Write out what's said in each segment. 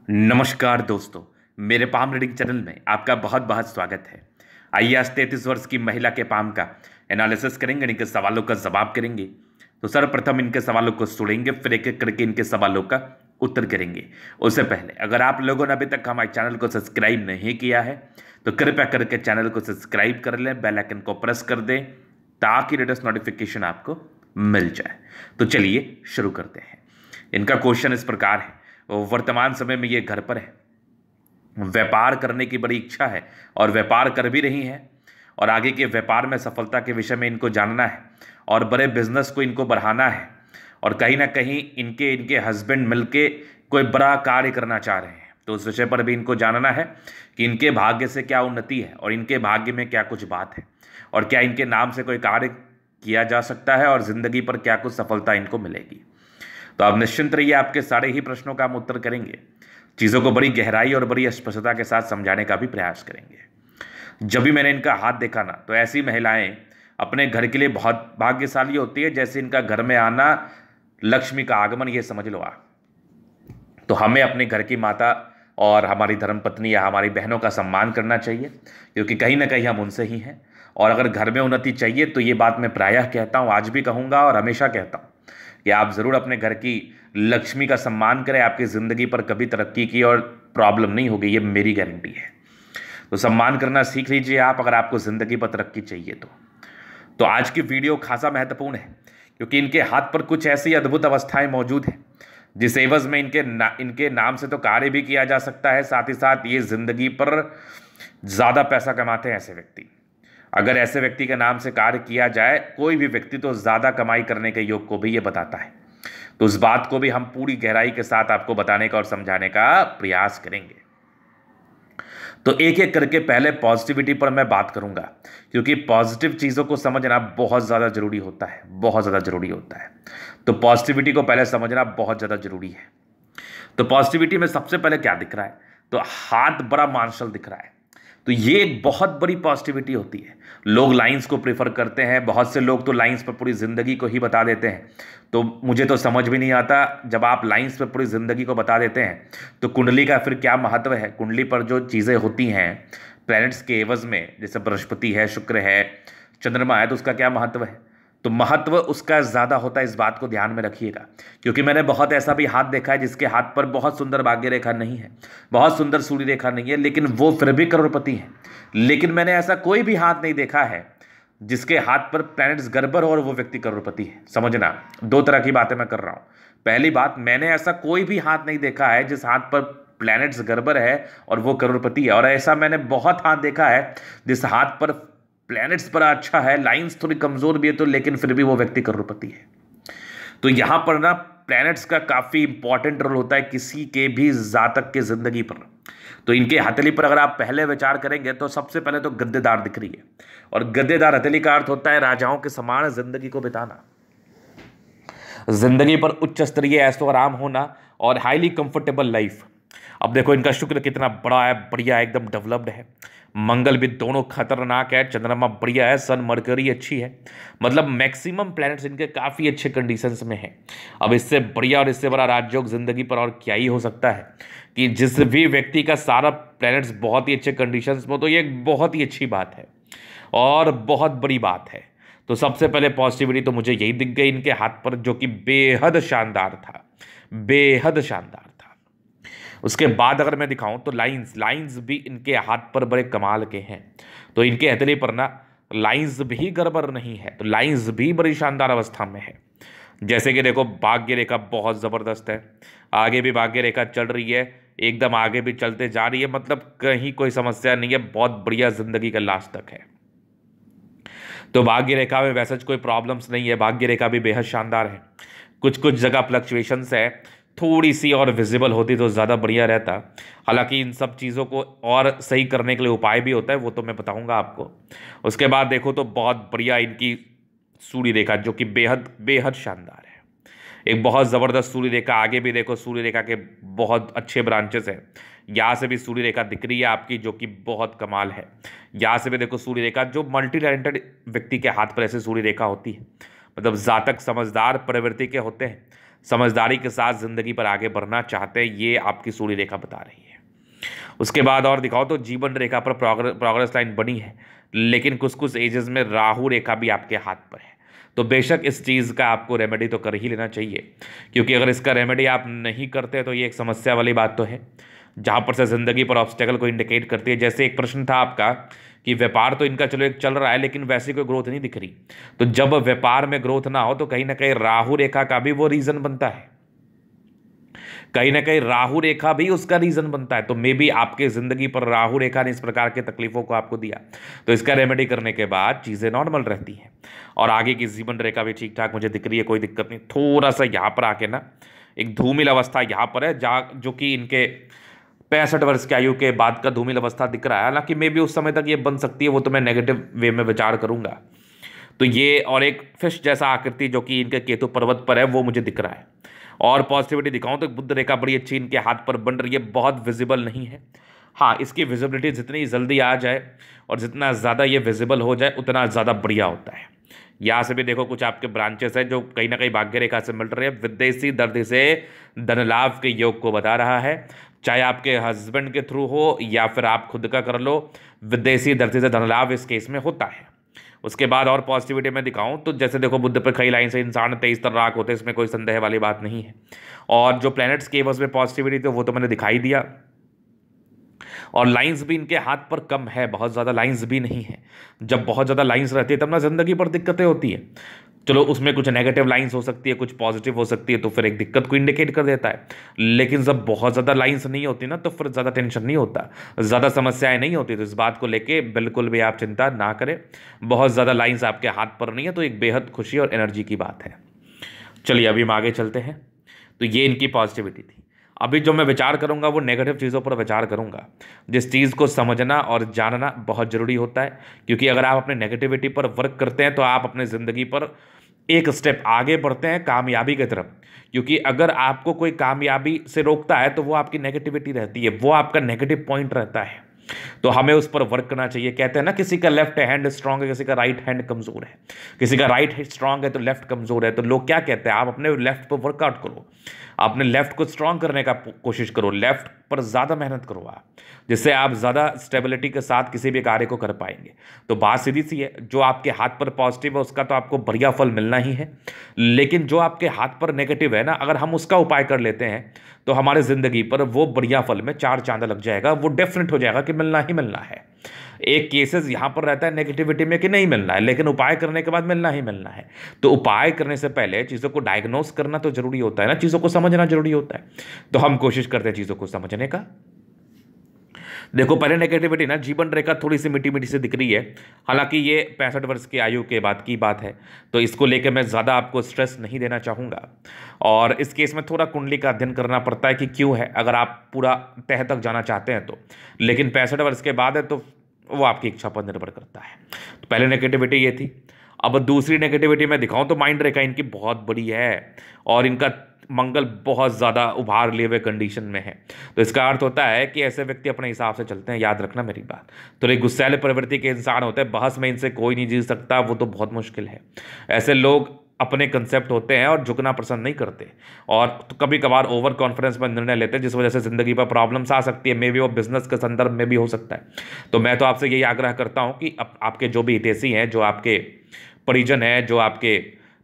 नमस्कार दोस्तों, मेरे पाम रीडिंग चैनल में आपका बहुत बहुत स्वागत है। आइए आज 33 वर्ष की महिला के पाम का एनालिसिस करेंगे, इनके सवालों का जवाब करेंगे। तो सर्वप्रथम इनके सवालों को सुनेंगे, फिर एक एक करके इनके सवालों का उत्तर करेंगे। उससे पहले अगर आप लोगों ने अभी तक हमारे चैनल को सब्सक्राइब नहीं किया है तो कृपया करके चैनल को सब्सक्राइब कर लें, बेल आइकन को प्रेस कर दें ताकि लेटेस्ट नोटिफिकेशन आपको मिल जाए। तो चलिए शुरू करते हैं। इनका क्वेश्चन इस प्रकार है, वर्तमान समय में ये घर पर है, व्यापार करने की बड़ी इच्छा है और व्यापार कर भी रही हैं और आगे के व्यापार में सफलता के विषय में इनको जानना है और बड़े बिजनेस को इनको बढ़ाना है और कहीं ना कहीं इनके इनके हस्बैंड मिलके कोई बड़ा कार्य करना चाह रहे हैं। तो उस विषय पर भी इनको जानना है कि इनके भाग्य से क्या उन्नति है और इनके भाग्य में क्या कुछ बात है और क्या इनके नाम से कोई कार्य किया जा सकता है और जिंदगी पर क्या कुछ सफलता इनको मिलेगी। तो आप निश्चिंत रहिए, आपके सारे ही प्रश्नों का हम उत्तर करेंगे, चीज़ों को बड़ी गहराई और बड़ी स्पष्टता के साथ समझाने का भी प्रयास करेंगे। जब भी मैंने इनका हाथ देखा ना, तो ऐसी महिलाएं अपने घर के लिए बहुत भाग्यशाली होती है, जैसे इनका घर में आना लक्ष्मी का आगमन, ये समझ लो आप। तो हमें अपने घर की माता और हमारी धर्मपत्नी या हमारी बहनों का सम्मान करना चाहिए, क्योंकि कहीं ना कहीं हम उनसे ही हैं। और अगर घर में उन्नति चाहिए तो ये बात मैं प्रायः कहता हूँ, आज भी कहूँगा और हमेशा कहता हूँ कि आप ज़रूर अपने घर की लक्ष्मी का सम्मान करें। आपकी ज़िंदगी पर कभी तरक्की की और प्रॉब्लम नहीं होगी, ये मेरी गारंटी है। तो सम्मान करना सीख लीजिए आप, अगर आपको ज़िंदगी पर तरक्की चाहिए तो आज की वीडियो खासा महत्वपूर्ण है, क्योंकि इनके हाथ पर कुछ ऐसी अद्भुत अवस्थाएं मौजूद हैं जिस एवज में इनके नाम से तो कार्य भी किया जा सकता है, साथ ही साथ ये ज़िंदगी पर ज़्यादा पैसा कमाते हैं ऐसे व्यक्ति। अगर ऐसे व्यक्ति के नाम से कार्य किया जाए कोई भी व्यक्ति, तो ज़्यादा कमाई करने के योग को भी ये बताता है। तो उस बात को भी हम पूरी गहराई के साथ आपको बताने का और समझाने का प्रयास करेंगे। तो एक एक करके पहले पॉजिटिविटी पर मैं बात करूंगा, क्योंकि पॉजिटिव चीज़ों को समझना बहुत ज़्यादा जरूरी होता है, बहुत ज़्यादा जरूरी होता है। तो पॉजिटिविटी को पहले समझना बहुत ज़्यादा जरूरी है। तो पॉजिटिविटी में सबसे पहले क्या दिख रहा है, तो हाथ बड़ा मार्शल दिख रहा है। तो ये एक बहुत बड़ी पॉजिटिविटी होती है। लोग लाइंस को प्रेफर करते हैं, बहुत से लोग तो लाइंस पर पूरी ज़िंदगी को ही बता देते हैं। तो मुझे तो समझ भी नहीं आता, जब आप लाइंस पर पूरी ज़िंदगी को बता देते हैं तो कुंडली का फिर क्या महत्व है। कुंडली पर जो चीज़ें होती हैं प्लैनेट्स के एवज में, जैसे बृहस्पति है, शुक्र है, चंद्रमा है, तो उसका क्या महत्व है। तो महत्व उसका ज़्यादा होता है, इस बात को ध्यान में रखिएगा। क्योंकि मैंने बहुत ऐसा भी हाथ देखा है जिसके हाथ पर बहुत सुंदर भाग्य रेखा नहीं है, बहुत सुंदर सूर्य रेखा नहीं है, लेकिन वो फिर भी करोड़पति है। लेकिन मैंने ऐसा कोई भी हाथ नहीं देखा है जिसके हाथ पर प्लैनेट्स गड़बड़ हो और वो व्यक्ति करोड़पति है। समझना, दो तरह की बातें मैं कर रहा हूँ। पहली बात, मैंने ऐसा कोई भी हाथ नहीं देखा है जिस हाथ पर प्लैनेट्स गड़बड़ है और वो करोड़पति है। और ऐसा मैंने बहुत हाथ देखा है जिस हाथ पर प्लैनेट्स बड़ा अच्छा है, लाइंस थोड़ी कमजोर भी है, तो लेकिन फिर भी वो व्यक्ति करोड़पति है। तो यहां पर ना प्लैनेट्स का काफी इंपॉर्टेंट रोल होता है किसी के भी जातक के जिंदगी पर। तो इनके हथेली पर अगर आप पहले विचार करेंगे तो सबसे पहले तो गद्देदार दिख रही है, और गद्देदार हथेली का अर्थ होता है राजाओं के समान जिंदगी को बिताना, जिंदगी पर उच्च स्तरीय ऐशो आराम होना और हाईली कंफर्टेबल लाइफ। अब देखो इनका शुक्र कितना बड़ा है, बढ़िया, एकदम डेवलप्ड है। मंगल भी दोनों खतरनाक है, चंद्रमा बढ़िया है, सन मरकरी अच्छी है। मतलब मैक्सिमम प्लैनेट्स इनके काफ़ी अच्छे कंडीशंस में हैं। अब इससे बढ़िया और इससे बड़ा राजयोग जिंदगी पर और क्या ही हो सकता है कि जिस भी व्यक्ति का सारा प्लैनेट्स बहुत ही अच्छे कंडीशंस में, तो ये एक बहुत ही अच्छी बात है और बहुत बड़ी बात है। तो सबसे पहले पॉजिटिविटी तो मुझे यही दिख गई इनके हाथ पर, जो कि बेहद शानदार था, बेहद शानदार था। उसके बाद अगर मैं दिखाऊं तो लाइंस भी इनके हाथ पर बड़े कमाल के हैं। तो इनके हथेली पर ना लाइंस भी गड़बड़ नहीं है, तो लाइंस भी बड़ी शानदार अवस्था में है। जैसे कि देखो भाग्य रेखा बहुत ज़बरदस्त है, आगे भी भाग्य रेखा चल रही है, एकदम आगे भी चलते जा रही है, मतलब कहीं कोई समस्या नहीं है, बहुत बढ़िया जिंदगी का लास्ट तक है। तो भाग्य रेखा में वैसे कोई प्रॉब्लम्स नहीं है, भाग्य रेखा भी बेहद शानदार है। कुछ कुछ जगह फ्लक्चुएशंस है, थोड़ी सी और विजिबल होती तो ज़्यादा बढ़िया रहता। हालांकि इन सब चीज़ों को और सही करने के लिए उपाय भी होता है, वो तो मैं बताऊंगा आपको। उसके बाद देखो तो बहुत बढ़िया इनकी सूर्य रेखा, जो कि बेहद बेहद शानदार है, एक बहुत ज़बरदस्त सूर्य रेखा। आगे भी देखो सूर्य रेखा के बहुत अच्छे ब्रांचेस हैं, यहाँ से भी सूर्य रेखा दिख रही है आपकी, जो कि बहुत कमाल है। यहाँ से भी देखो सूर्य रेखा, जो मल्टी टैलेंटेड व्यक्ति के हाथ पर ऐसे सूर्य रेखा होती है, मतलब जातक समझदार प्रवृत्ति के होते हैं, समझदारी के साथ ज़िंदगी पर आगे बढ़ना चाहते हैं, ये आपकी सूर्य रेखा बता रही है। उसके बाद और दिखाओ तो जीवन रेखा पर प्रोग्रेस लाइन बनी है, लेकिन कुछ कुछ एजेस में राहु रेखा भी आपके हाथ पर है। तो बेशक इस चीज़ का आपको रेमेडी तो कर ही लेना चाहिए, क्योंकि अगर इसका रेमेडी आप नहीं करते तो ये एक समस्या वाली बात तो है, जहाँ पर से ज़िंदगी पर ऑब्स्टेकल को इंडिकेट करती है। जैसे एक प्रश्न था आपका कि व्यापार तो इनका चलो एक चल रहा है, लेकिन वैसी कोई ग्रोथ नहीं दिख रही। तो जब व्यापार में ग्रोथ ना हो तो कहीं ना कहीं राहु रेखा का भी वो रीज़न बनता है, कहीं ना कहीं राहु रेखा भी उसका रीजन बनता है। तो मे बी आपके जिंदगी पर राहु रेखा ने इस प्रकार के तकलीफों को आपको दिया, तो इसका रेमेडी करने के बाद चीजें नॉर्मल रहती हैं और आगे की जीवन रेखा भी ठीक ठाक मुझे दिख रही है, कोई दिक्कत नहीं। थोड़ा सा यहाँ पर आके ना एक धूमिल अवस्था यहाँ पर है, जो कि इनके 65 वर्ष की आयु के बाद का धूमिल अवस्था दिख रहा है। हालांकि मे बी उस समय तक ये बन सकती है, वो तो मैं नेगेटिव वे में विचार करूंगा। तो ये और एक फिश जैसा आकृति जो कि इनके केतु पर्वत पर है वो मुझे दिख रहा है। और पॉजिटिविटी दिखाऊं तो बुध रेखा बड़ी अच्छी इनके हाथ पर बन रही है, बहुत विजिबल नहीं है। हाँ, इसकी विजिबिलिटी जितनी जल्दी आ जाए और जितना ज़्यादा ये विजिबल हो जाए उतना ज़्यादा बढ़िया होता है। यहाँ से भी देखो कुछ आपके ब्रांचेस हैं जो कहीं ना कहीं भाग्य रेखा से मिल रहे हैं, विदेशी दर्द से धन लाभ के योग को बता रहा है। चाहे आपके हस्बैंड के थ्रू हो या फिर आप खुद का कर लो, विदेशी दर्द से धन लाभ इस केस में होता है। उसके बाद और पॉजिटिविटी में दिखाऊं तो जैसे देखो बुध पर कई लाइन से इंसान 23 तर्राक होते हैं, इसमें कोई संदेह वाली बात नहीं है। और जो प्लैनेट्स के बस में पॉजिटिविटी तो वो तो मैंने दिखाई दिया, और लाइंस भी इनके हाथ पर कम है, बहुत ज़्यादा लाइंस भी नहीं है। जब बहुत ज़्यादा लाइंस रहती है तब ना ज़िंदगी पर दिक्कतें होती है। चलो उसमें कुछ नेगेटिव लाइंस हो सकती है, कुछ पॉजिटिव हो सकती है, तो फिर एक दिक्कत को इंडिकेट कर देता है। लेकिन जब बहुत ज़्यादा लाइंस नहीं होती ना तो फिर ज़्यादा टेंशन नहीं होता, ज़्यादा समस्याएं नहीं होती। तो इस बात को लेके बिल्कुल भी आप चिंता ना करें, बहुत ज़्यादा लाइंस आपके हाथ पर नहीं है, तो एक बेहद खुशी और एनर्जी की बात है। चलिए अभी हम आगे चलते हैं। तो ये इनकी पॉजिटिविटी थी। अभी जो मैं विचार करूंगा वो नेगेटिव चीज़ों पर विचार करूंगा। जिस चीज़ को समझना और जानना बहुत ज़रूरी होता है, क्योंकि अगर आप अपने नेगेटिविटी पर वर्क करते हैं तो आप अपने ज़िंदगी पर एक स्टेप आगे बढ़ते हैं कामयाबी की तरफ। क्योंकि अगर आपको कोई कामयाबी से रोकता है तो वो आपकी नेगेटिविटी रहती है, वो आपका नेगेटिव पॉइंट रहता है। तो हमें उस पर वर्क करना चाहिए। कहते हैं ना किसी का लेफ्ट हैंड स्ट्रांग है, किसी का राइट हैंड कमजोर है, किसी का राइट हैंड स्ट्रांग है तो लेफ्ट कमजोर है। तो लोग क्या कहते हैं, आप अपने लेफ्ट पर वर्कआउट करो, अपने लेफ्ट को स्ट्रांग करने का कोशिश करो, लेफ्ट पर ज़्यादा मेहनत करो आप, जिससे आप ज़्यादा स्टेबिलिटी के साथ किसी भी कार्य को कर पाएंगे। तो बात सीधी सी है, जो आपके हाथ पर पॉजिटिव है उसका तो आपको बढ़िया फल मिलना ही है, लेकिन जो आपके हाथ पर नेगेटिव है ना, अगर हम उसका उपाय कर लेते हैं तो हमारे ज़िंदगी पर वो बढ़िया फल में 4 चांद लग जाएगा, वो डेफिनेट हो जाएगा कि मिलना ही मिलना है। एक केसेस यहाँ पर रहता है नेगेटिविटी में कि नहीं मिलना है, लेकिन उपाय करने के बाद मिलना ही मिलना है। तो उपाय करने से पहले चीज़ों को डायग्नोस करना तो जरूरी होता है ना, चीज़ों को समझना जरूरी होता है। तो हम कोशिश करते हैं चीज़ों को समझने का। देखो पहले नेगेटिविटी ना जीवन रेखा थोड़ी सी मिट्टी मिट्टी से दिख रही है, हालांकि ये 65 वर्ष की आयु के बाद की बात है, तो इसको लेकर मैं ज़्यादा आपको स्ट्रेस नहीं देना चाहूँगा। और इस केस में थोड़ा कुंडली का अध्ययन करना पड़ता है कि क्यों है, अगर आप पूरा तह तक जाना चाहते हैं तो। लेकिन 65 वर्ष के बाद है तो वो आपकी इच्छा पर निर्भर करता है। तो पहले नेगेटिविटी ये थी। अब दूसरी नेगेटिविटी मैं दिखाऊं तो माइंड रेखा इनकी बहुत बड़ी है और इनका मंगल बहुत ज़्यादा उभार लिए हुए कंडीशन में है। तो इसका अर्थ होता है कि ऐसे व्यक्ति अपने हिसाब से चलते हैं, याद रखना मेरी बात। तो एक गुस्सैले प्रवृत्ति के इंसान होते हैं, बहस में इनसे कोई नहीं जीत सकता, वो तो बहुत मुश्किल है। ऐसे लोग अपने कंसेप्ट होते हैं और झुकना पसंद नहीं करते, और तो कभी कभार ओवर कॉन्फिडेंस में निर्णय लेते हैं, जिस वजह से ज़िंदगी पर प्रॉब्लम्स आ सकती है। मे बी वो बिजनेस के संदर्भ में भी हो सकता है। तो मैं तो आपसे यही आग्रह करता हूँ कि आपके जो भी हितैषी हैं, जो आपके परिजन हैं, जो आपके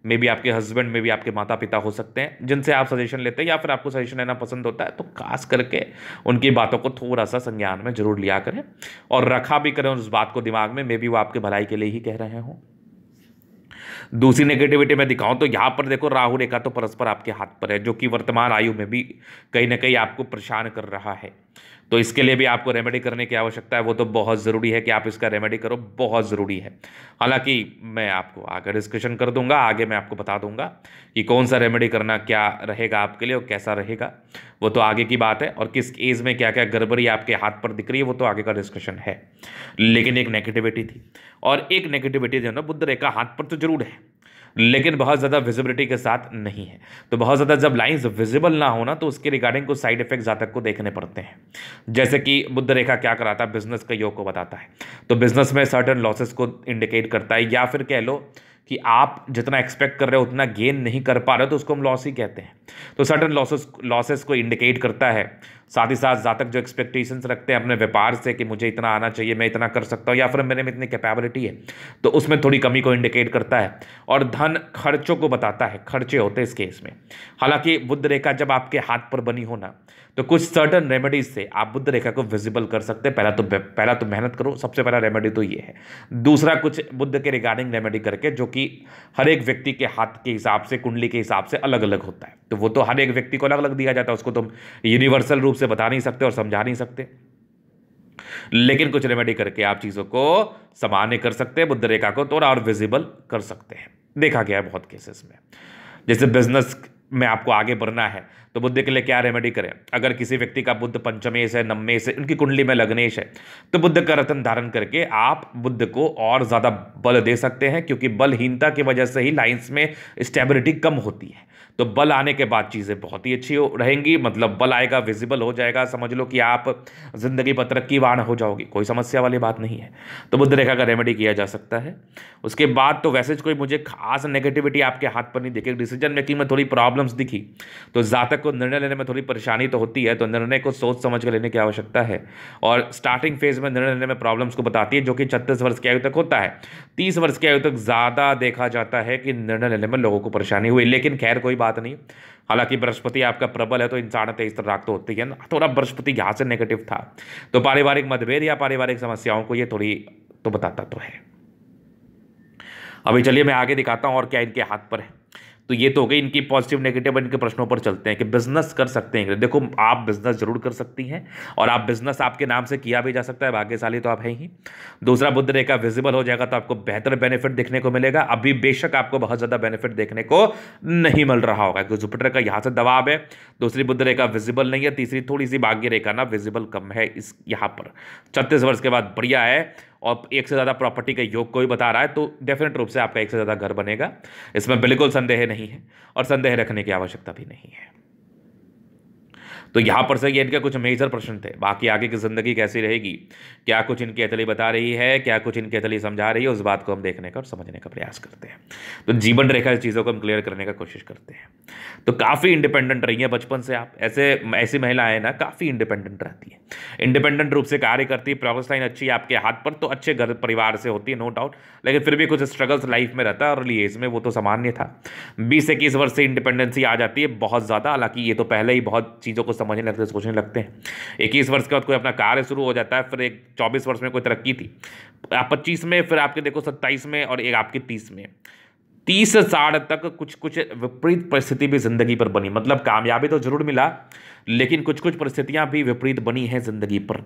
मे बी आपके हस्बैंड में भी आपके माता पिता हो सकते हैं, जिनसे आप सजेशन लेते हैं या फिर आपको सजेशन लेना पसंद होता है, तो खास करके उनकी बातों को थोड़ा सा संज्ञान में जरूर लिया करें और रखा भी करें उस बात को दिमाग में, मे बी वो आपके भलाई के लिए ही कह रहे हों। दूसरी नेगेटिविटी में दिखाऊं तो यहाँ पर देखो राहु रेखा तो परस्पर आपके हाथ पर है, जो कि वर्तमान आयु में भी कहीं ना कहीं आपको परेशान कर रहा है। तो इसके लिए भी आपको रेमेडी करने की आवश्यकता है, वो तो बहुत ज़रूरी है कि आप इसका रेमेडी करो, बहुत ज़रूरी है। हालांकि मैं आपको आगे डिस्कशन कर दूंगा, आगे मैं आपको बता दूंगा कि कौन सा रेमेडी करना क्या रहेगा आपके लिए और कैसा रहेगा, वो तो आगे की बात है। और किस एज में क्या क्या गड़बड़ी आपके हाथ पर दिख रही है वो तो आगे का डिस्कशन है। लेकिन एक नेगेटिविटी थी, और एक नेगेटिविटी जो है ना बुध रेखा हाथ पर तो जरूर है, लेकिन बहुत ज़्यादा विजिबिलिटी के साथ नहीं है। तो बहुत ज़्यादा जब लाइंस विजिबल ना होना तो उसके रिगार्डिंग कुछ साइड इफेक्ट जातक को देखने पड़ते हैं। जैसे कि बुध रेखा क्या कराता है, बिजनेस के योग को बताता है, तो बिजनेस में सर्टेन लॉसेस को इंडिकेट करता है, या फिर कह लो कि आप जितना एक्सपेक्ट कर रहे हो उतना गेन नहीं कर पा रहे हो, तो उसको हम लॉस ही कहते हैं। तो सर्टन लॉसेस को इंडिकेट करता है। साथ ही साथ जातक जो एक्सपेक्टेशंस रखते हैं अपने व्यापार से कि मुझे इतना आना चाहिए, मैं इतना कर सकता हूँ, या फिर मेरे में इतनी कैपेबिलिटी है, तो उसमें थोड़ी कमी को इंडिकेट करता है। और धन खर्चों को बताता है, खर्चे होते हैं इस केस में। हालांकि बुध रेखा जब आपके हाथ पर बनी हो ना, तो कुछ सर्टन रेमेडीज से आप बुध रेखा को विजिबल कर सकते हैं। पहला तो मेहनत करो, सबसे पहला रेमेडी तो ये है। दूसरा कुछ बुध के रिगार्डिंग रेमेडी करके, जो कि हर एक व्यक्ति के हाथ के हिसाब से, कुंडली के हिसाब से अलग अलग होता है, तो वो तो हर एक व्यक्ति को अलग अलग दिया जाता है, उसको तो यूनिवर्सल रूप से बता नहीं सकते और समझा नहीं सकते। लेकिन कुछ रेमेडी करके आप चीजों को सामान्य कर सकते हैं, बुध रेखा को थोड़ा और विजिबल कर सकते हैं। देखा गया है बहुत केसेस में। जैसे बिजनेस में आपको आगे बढ़ना है तो बुध के लिए क्या रेमेडी करें? अगर किसी व्यक्ति का बुध पंचमेश है, नवमेश है, उनकी कुंडली में लग्नेश है, तो बुध का रत्न धारण करके आप बुध को और ज्यादा बल दे सकते हैं, क्योंकि बलहीनता की वजह से ही लाइंस में स्टेबिलिटी कम होती है। तो बल आने के बाद चीजें बहुत ही अच्छी रहेंगी, मतलब बल आएगा, विजिबल हो जाएगा, समझ लो कि आप जिंदगी पर तरक्कीवान हो जाओगे, कोई समस्या वाली बात नहीं है। तो बुध रेखा का रेमेडी किया जा सकता है। उसके बाद तो वैसे कोई मुझे खास नेगेटिविटी आपके हाथ पर नहीं दिखी। डिसीजन मेकिंग में थोड़ी प्रॉब्लम्स दिखी, तो जातक को निर्णय लेने में थोड़ी परेशानी तो होती है, तो निर्णय को सोच समझ कर लेने की आवश्यकता है। और स्टार्टिंग फेज में निर्णय लेने में प्रॉब्लम्स को बताती है, जो कि 36 वर्ष की आयु तक होता है। 30 वर्ष की आयु तक ज्यादा देखा जाता है कि निर्णय लेने में लोगों को परेशानी हुई, लेकिन खैर कोई बात नहीं। हालांकि बृहस्पति आपका प्रबल है, तो इंसान 23 राग तो होती है ना, थोड़ा बृहस्पति यहां से नेगेटिव था, तो पारिवारिक मतभेद या पारिवारिक समस्याओं को ये थोड़ी तो बताता तो है। अभी चलिए मैं आगे दिखाता हूं और क्या इनके हाथ पर है। तो ये तो हो गई इनकी पॉजिटिव नेगेटिव। इनके प्रश्नों पर चलते हैं कि बिजनेस कर सकते हैं। देखो, आप बिजनेस जरूर कर सकती हैं, और आप बिजनेस आपके नाम से किया भी जा सकता है, भाग्यशाली तो आप हैं ही। दूसरा, बुध रेखा विजिबल हो जाएगा तो आपको बेहतर बेनिफिट देखने को मिलेगा। अभी बेशक आपको बहुत ज्यादा बेनिफिट देखने को नहीं मिल रहा होगा, क्योंकि जुपिटर का यहां से दबाव है। दूसरी, बुध रेखा विजिबल नहीं है। तीसरी, थोड़ी सी भाग्य रेखा ना विजिबल कम है इस यहां पर। 36 वर्ष के बाद बढ़िया है, और एक से ज़्यादा प्रॉपर्टी का योग कोई बता रहा है, तो डेफिनेट रूप से आपका एक से ज़्यादा घर बनेगा, इसमें बिल्कुल संदेह नहीं है, और संदेह रखने की आवश्यकता भी नहीं है। तो यहां पर से ये इनके कुछ मेजर प्रश्न थे। बाकी आगे की जिंदगी कैसी रहेगी, क्या कुछ इनकी अतली बता रही है, क्या कुछ इनकी अतली समझा रही है, उस बात को हम देखने का और समझने का प्रयास करते हैं। तो जीवन रेखा चीज़ों को हम क्लियर करने का कोशिश करते हैं। तो काफ़ी इंडिपेंडेंट रही है बचपन से आप। ऐसी महिलाएं ना काफ़ी इंडिपेंडेंट रहती है, इंडिपेंडेंट रूप से कार्य करती है। प्रोग्रेस लाइन अच्छी है आपके हाथ पर, तो अच्छे घर परिवार से होती है, नो डाउट, लेकिन फिर भी कुछ स्ट्रगल्स लाइफ में रहता है। अर्ली एज में वो तो सामान्य था। 20-21 वर्ष से इंडिपेंडेंसी आ जाती है बहुत ज़्यादा। हालांकि ये तो पहले ही बहुत चीज़ों को समझने लगते, सोचने लगते हैं। 21 वर्ष के बाद कोई अपना कार्य शुरू हो जाता है, फिर एक 24 वर्ष में कोई तरक्की थी, 25 में, फिर आपके देखो 27 में, और एक आपके 30 में। 30 साल तक कुछ कुछ विपरीत परिस्थिति भी जिंदगी पर बनी, मतलब कामयाबी तो जरूर मिला, लेकिन कुछ कुछ परिस्थितियां भी विपरीत बनी हैं जिंदगी पर।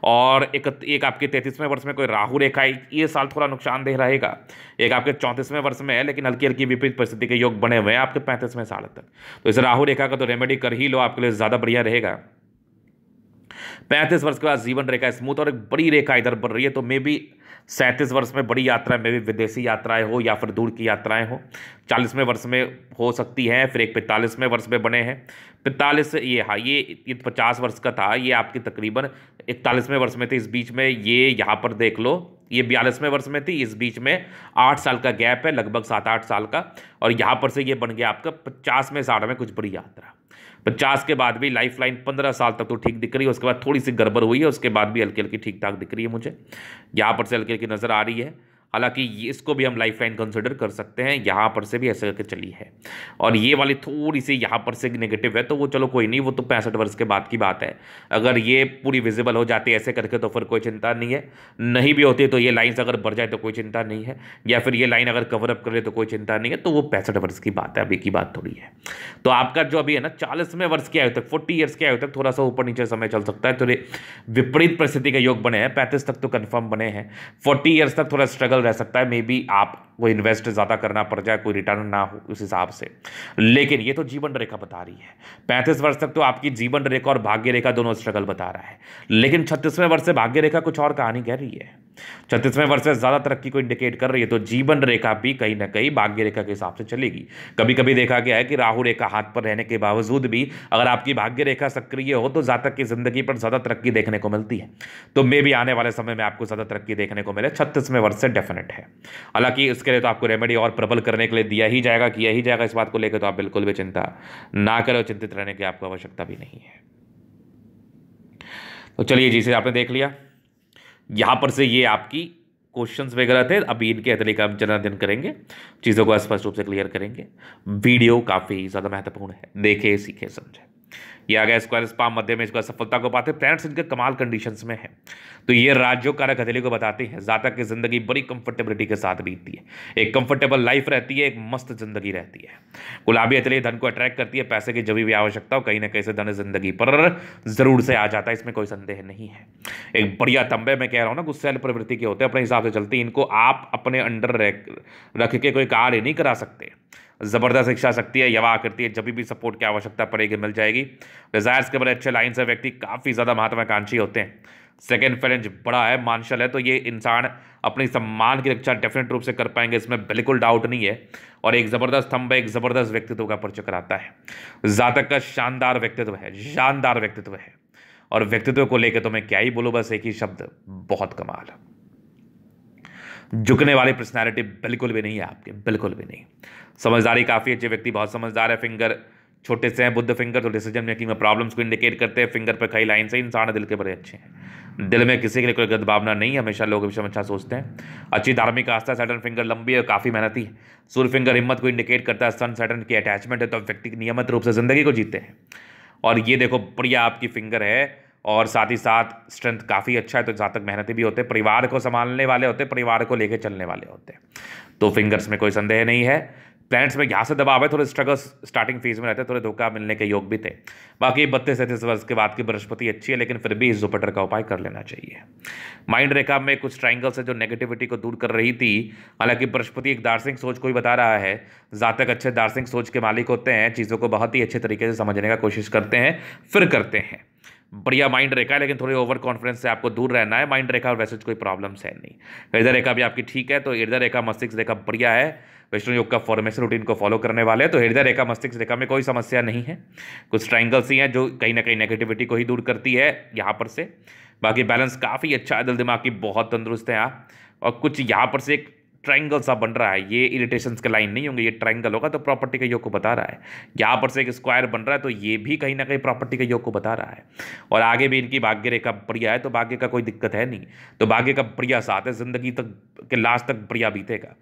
और एक आपके 33वें वर्ष में कोई राहु रेखा, ये साल थोड़ा नुकसानदेह रहेगा। एक आपके 34वें वर्ष में है, लेकिन हल्की हल्की विपरीत परिस्थिति के योग बने हुए हैं आपके 35वें साल तक। तो इस राहु रेखा का तो रेमेडी कर ही लो, आपके लिए ज्यादा बढ़िया रहेगा। 35 वर्ष के बाद जीवन रेखा स्मूथ, और एक बड़ी रेखा इधर बढ़ रही है, तो मे भी 37 वर्ष में बड़ी यात्रा में भी विदेशी यात्राएं हो या फिर दूर की यात्राएं हो। 40वें वर्ष में हो सकती है, फिर एक 45वें वर्ष में बने हैं। 45 ये, हाँ, ये 50 वर्ष का था, ये आपकी तकरीबन 41वें वर्ष में थे। इस बीच में ये यहाँ पर देख लो, ये 42वें वर्ष में थी, इस बीच में 8 साल का गैप है, लगभग 7-8 साल का। और यहाँ पर से ये बन गया आपका 50वें साल में कुछ बड़ी यात्रा। 50 के बाद भी लाइफ लाइन 15 साल तक तो ठीक दिख रही है, उसके बाद थोड़ी सी गड़बड़ हुई है, उसके बाद भी हल्की हल्की ठीक ठाक दिख रही है मुझे, यहाँ पर से हल्की हल्की नज़र आ रही है। हालांकि इसको भी हम लाइफ लाइन कंसिडर कर सकते हैं, यहाँ पर से भी ऐसे करके चली है। और ये वाली थोड़ी सी यहाँ पर से नेगेटिव है, तो वो चलो कोई नहीं, वो तो 65 वर्ष के बाद की बात है। अगर ये पूरी विजिबल हो जाती है ऐसे करके तो फिर कोई चिंता नहीं है, नहीं भी होती तो ये लाइन्स अगर बढ़ जाए तो कोई चिंता नहीं है, या फिर ये लाइन अगर कवर अप कर ले तो कोई चिंता नहीं है, तो वो 65 वर्ष की बात है, अभी की बात थोड़ी है। तो आपका जो अभी है ना 40वें वर्ष की आयु तक, 40 ईयर्स की आयु तक थोड़ा सा ऊपर नीचे समय चल सकता है, तो विपरीत परिस्थिति के योग बने हैं। 35 तक तो कन्फर्म बने हैं, 40 ईयर्स तक थोड़ा स्ट्रगल रह सकता है, मे बी आपको इन्वेस्ट ज्यादा करना पड़ जाए, कोई रिटर्न ना हो उस हिसाब से। लेकिन ये तो जीवन रेखा बता रही है। 35 वर्ष तक तो आपकी जीवन रेखा और भाग्य रेखा दोनों स्ट्रगल बता रहा है, लेकिन 36वें वर्ष से भाग्य रेखा कुछ और कहानी कह रही है। 36वें वर्ष से ज्यादा तरक्की को इंडिकेट कर रही है, तो जीवन रेखा भी कहीं ना कहीं भाग्य रेखा के हिसाब से चलेगी। कभी कभी देखा गया है कि राहु रेखा हाथ पर रहने के बावजूद भी अगर आपकी भाग्य रेखा सक्रिय हो तो जातक की जिंदगी पर ज्यादा तरक्की देखने को मिलती है। तो मे भी आने वाले समय में आपको ज्यादा तरक्की देखने को मिले 36वें वर्ष से डेफिनेट है। हालांकि इसके लिए तो आपको रेमेडी और प्रबल करने के लिए दिया ही जाएगा, किया ही जाएगा। इस बात को लेकर तो आप बिल्कुल भी चिंता ना करें, चिंतित रहने की आपको आवश्यकता भी नहीं है। तो चलिए जी, से आपने देख लिया, यहां पर से ये आपकी क्वेश्चंस वगैरह थे। अभी इनके तरीके हम जन्मदिन करेंगे, चीज़ों को स्पष्ट रूप से क्लियर करेंगे। वीडियो काफ़ी ज़्यादा महत्वपूर्ण है, देखे सीखे समझे। ये आ गया स्क्वायर स्पाम मध्य में, इसका सफलता को पाते प्लैनेट्स इनके कमाल कंडीशंस में है। तो ये राज्यों कारक हथेली को बताते हैं जातक की जिंदगी बड़ी कंफर्टेबिलिटी के साथ बीतती है, एक कंफर्टेबल लाइफ रहती है, एक मस्त जिंदगी रहती है। गुलाबी हथेली धन को अट्रैक्ट करती है, पैसे की जब भी आवश्यकता हो कहीं ना कहीं से धन जिंदगी पर जरूर से आ जाता है, इसमें कोई संदेह नहीं है। एक बढ़िया तंबे में कह रहा हूँ ना, गुस्सैल प्रवृत्ति के होते हैं, अपने हिसाब से चलते हैं, इनको आप अपने अंडर रख के कोई कार्य नहीं करा सकते। जबरदस्त इच्छा शक्ति है, यवा करती है, जब भी सपोर्ट की आवश्यकता पड़ेगी मिल जाएगी। डिजायर्स के बड़े अच्छे लाइन से व्यक्ति काफ़ी ज़्यादा महत्वाकांक्षी होते हैं। सेकेंड फेरेंज बड़ा है, मानशल है, तो ये इंसान अपनी सम्मान की रक्षा डेफिनेट रूप से कर पाएंगे, इसमें बिल्कुल डाउट नहीं है। और एक ज़बरदस्त स्तंभ, एक ज़बरदस्त व्यक्तित्व का परिचय कराता है। जातक का शानदार व्यक्तित्व है, शानदार व्यक्तित्व है। और व्यक्तित्व को लेकर तो मैं क्या ही बोलूँ, बस एक ही शब्द, बहुत कमाल। झुकने वाली पर्सनैलिटी बिल्कुल भी नहीं है आपके, बिल्कुल भी नहीं। समझदारी काफ़ी अच्छे, व्यक्ति बहुत समझदार है। फिंगर छोटे से हैं, बुद्ध फिंगर, तो डिसीजन मेकिंग में प्रॉब्लम्स को इंडिकेट करते हैं। फिंगर पर कई लाइन से इंसान दिल के बड़े अच्छे हैं, दिल में किसी के लिए कोई गद भावना नहीं, हमेशा लोग विषय में अच्छा सोचते हैं। अच्छी धार्मिक आस्था, सैटर्न फिंगर लंबी है, काफ़ी मेहनती है। सूर्य फिंगर हिम्मत को इंडिकेट करता है, सन सैटर्न की अटैचमेंट है, तो व्यक्ति नियमित रूप से जिंदगी को जीते हैं। और ये देखो बढ़िया आपकी फिंगर है, और साथ ही साथ स्ट्रेंथ काफ़ी अच्छा है, तो जहाँ तक मेहनती भी होते हैं, परिवार को संभालने वाले होते हैं, परिवार को लेकर चलने वाले होते हैं, तो फिंगर्स में कोई संदेह नहीं है। प्लैनेट्स में यहाँ से दबाव है, थोड़े स्ट्रगल्स स्टार्टिंग फेज में रहते हैं, थोड़े धोखा मिलने के योग भी थे। बाकी 32-33 वर्ष के बाद की बृहस्पति अच्छी है, लेकिन फिर भी इस जुपिटर का उपाय कर लेना चाहिए। माइंड रेखा में कुछ ट्राइंगल्स है जो नेगेटिविटी को दूर कर रही थी। हालांकि बृहस्पति एक दार्शनिक सोच को ही बता रहा है, जातक अच्छे दार्शनिक सोच के मालिक होते हैं, चीज़ों को बहुत ही अच्छे तरीके से समझने का कोशिश करते हैं, फिर करते हैं। बढ़िया माइंड रेखा है, लेकिन थोड़ी ओवर कॉन्फिडेंस से आपको दूर रहना है। माइंड रेखा और वैसे कोई प्रॉब्लम्स है नहीं। हृदय रेखा भी आपकी ठीक है, तो हृदय रेखा मस्तिष्क रेखा बढ़िया है। वैष्णव योग का फॉर्मेशन रूटीन को फॉलो करने वाले हैं, तो हृदय रेखा मस्तिष्क रेखा में कोई समस्या नहीं है। कुछ ट्राइंगल्स ही हैं जो कहीं ना कहीं नेगेटिविटी को ही दूर करती है यहाँ पर से। बाकी बैलेंस काफ़ी अच्छा है, दिल दिमाग की बहुत तंदुरुस्त है आप। और कुछ यहाँ पर से एक ट्राइंगल सा बन रहा है, ये इरिटेशंस के लाइन नहीं होंगे, ये ट्राइंगल होगा तो प्रॉपर्टी के योग को बता रहा है। यहाँ पर से एक स्क्वायर बन रहा है, तो ये भी कहीं ना कहीं प्रॉपर्टी के योग को बता रहा है। और आगे भी इनकी भाग्य रेखा बढ़िया है, तो भाग्य का कोई दिक्कत है नहीं, तो भाग्य का बढ़िया साथ है, जिंदगी तक के लास्ट तक बढ़िया बीतेगा।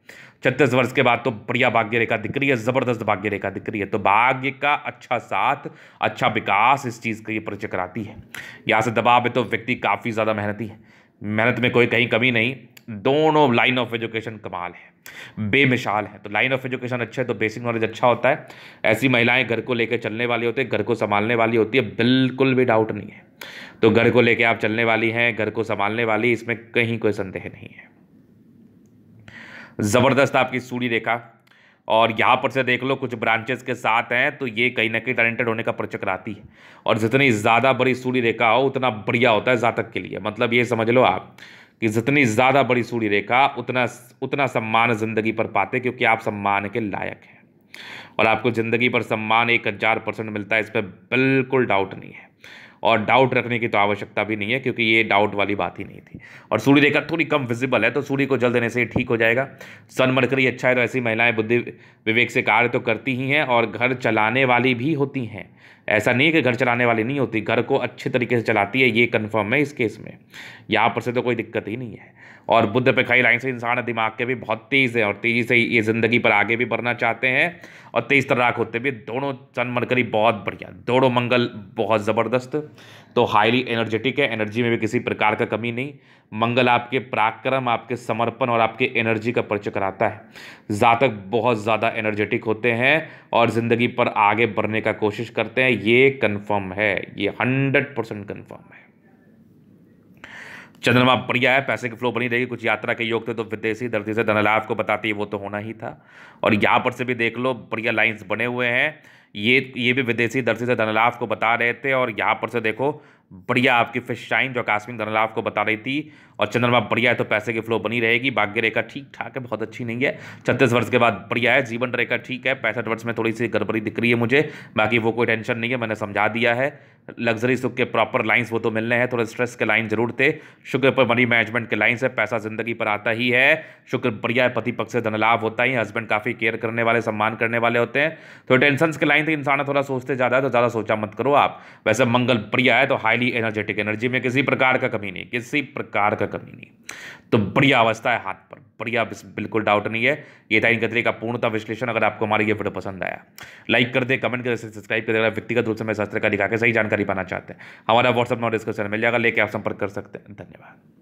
36 वर्ष के बाद तो बढ़िया भाग्य रेखा दिख रही है, जबरदस्त भाग्य रेखा दिख रही है, तो भाग्य का अच्छा साथ, अच्छा विकास इस चीज़ का ये परिचय कराती है। यहाँ से दबाव है तो व्यक्ति काफ़ी ज़्यादा मेहनती है, मेहनत में कोई कहीं कमी नहीं। दोनों लाइन ऑफ एजुकेशन कमाल है, बेमिसाल है। तो लाइन ऑफ एजुकेशन अच्छा है तो बेसिक नॉलेज अच्छा होता है। ऐसी महिलाएं घर को लेकर चलने वाली होती है, घर को संभालने वाली होती है, बिल्कुल भी डाउट नहीं है। तो घर को लेकर आप चलने वाली हैं, घर को संभालने वाली, इसमें कहीं कोई संदेह नहीं है। जबरदस्त आपकी सूर्य रेखा, और यहाँ पर से देख लो कुछ ब्रांचेस के साथ हैं, तो ये कहीं ना कहीं टैलेंटेड होने का परिचय कराती है। और जितनी ज़्यादा बड़ी सूर्य रेखा हो उतना बढ़िया होता है जातक के लिए। मतलब ये समझ लो आप कि जितनी ज़्यादा बड़ी सूर्य रेखा उतना सम्मान ज़िंदगी पर पाते, क्योंकि आप सम्मान के लायक हैं। और आपको ज़िंदगी पर सम्मान 1000% मिलता है, इस पर बिल्कुल डाउट नहीं है। और डाउट रखने की तो आवश्यकता भी नहीं है, क्योंकि ये डाउट वाली बात ही नहीं थी। और सूर्य रेखा थोड़ी कम विजिबल है, तो सूर्य को जल देने से ठीक हो जाएगा। सन मरकरी अच्छा है, तो ऐसी महिलाएं बुद्धि विवेक से कार्य तो करती ही हैं, और घर चलाने वाली भी होती हैं। ऐसा नहीं है कि घर चलाने वाली नहीं होती, घर को अच्छे तरीके से चलाती है, ये कन्फर्म है इस केस में। यहाँ पर से तो कोई दिक्कत ही नहीं है। और बुद्ध पे खाई लाइन से इंसान दिमाग के भी बहुत तेज़ है, और तेज़ी से ये ज़िंदगी पर आगे भी बढ़ना चाहते हैं, और तेज़ तर्राक होते भी। दोनों सन मरकरी बहुत बढ़िया, दोनों मंगल बहुत ज़बरदस्त, तो हाईली एनर्जेटिक है, एनर्जी में भी किसी प्रकार का कमी नहीं। मंगल आपके पराक्रम, आपके समर्पण और आपके एनर्जी का परिचय कराता है। जातक बहुत ज़्यादा एनर्जेटिक होते हैं और ज़िंदगी पर आगे बढ़ने का कोशिश करते हैं, ये कन्फर्म है, ये 100% कन्फर्म है। चंद्रमा बढ़िया है, पैसे की फ्लो बनी रहेगी। कुछ यात्रा के योग थे तो विदेशी धरती से धन लाभ को बताती है, वो तो होना ही था। और यहाँ पर से भी देख लो बढ़िया लाइंस बने हुए हैं, ये भी विदेशी धरती से धन लाभ को बता रहे थे। और यहाँ पर से देखो बढ़िया आपकी फिश शाइन जो आकस्मिक धनलाभ को बता रही थी, और चंद्रमा बढ़िया है तो पैसे की फ्लो बनी रहेगी। भाग्य रेखा ठीक ठाक है, बहुत अच्छी नहीं है। 36 वर्ष के बाद बढ़िया है। जीवन रेखा ठीक है। 65 वर्ष में थोड़ी सी गड़बड़ी दिख रही है मुझे, बाकी वो कोई टेंशन नहीं है, मैंने समझा दिया है। लग्जरी सुख के प्रॉपर लाइंस वो तो मिलने हैं, थोड़े स्ट्रेस के लाइन जरूर थे। शुक्र पर मनी मैनेजमेंट के लाइंस है, पैसा जिंदगी पर आता ही है। शुक्र बढ़िया है, पति पक्ष से धन लाभ होता ही, हस्बैंड काफी केयर करने वाले, सम्मान करने वाले होते हैं। तो टेंशन के लाइन थे, इंसान थोड़ा सोचते ज्यादा है, तो ज्यादा सोचा मत करो आप। वैसे मंगल बढ़िया है, तो हाईली एनर्जेटिक, एनर्जी में किसी प्रकार का कमी नहीं, किसी प्रकार का कमी नहीं, तो बढ़िया अवस्था है हाथ पर, बढ़िया, बिल्कुल डाउट नहीं है। ये था इनके का पूर्णतः विश्लेषण। अगर आपको हमारी ये वीडियो पसंद आया, लाइक कर दे, कमेंट कर दे, सब्सक्राइब कर दे। व्यक्तिगत रूप से मैं शास्त्र का दिखा के सही जानकारी पाना चाहते हैं, हमारा व्हाट्सअप नंबर डिस्क्रिप्शन में मिल जाएगा, लेके आप संपर्क कर सकते हैं। धन्यवाद।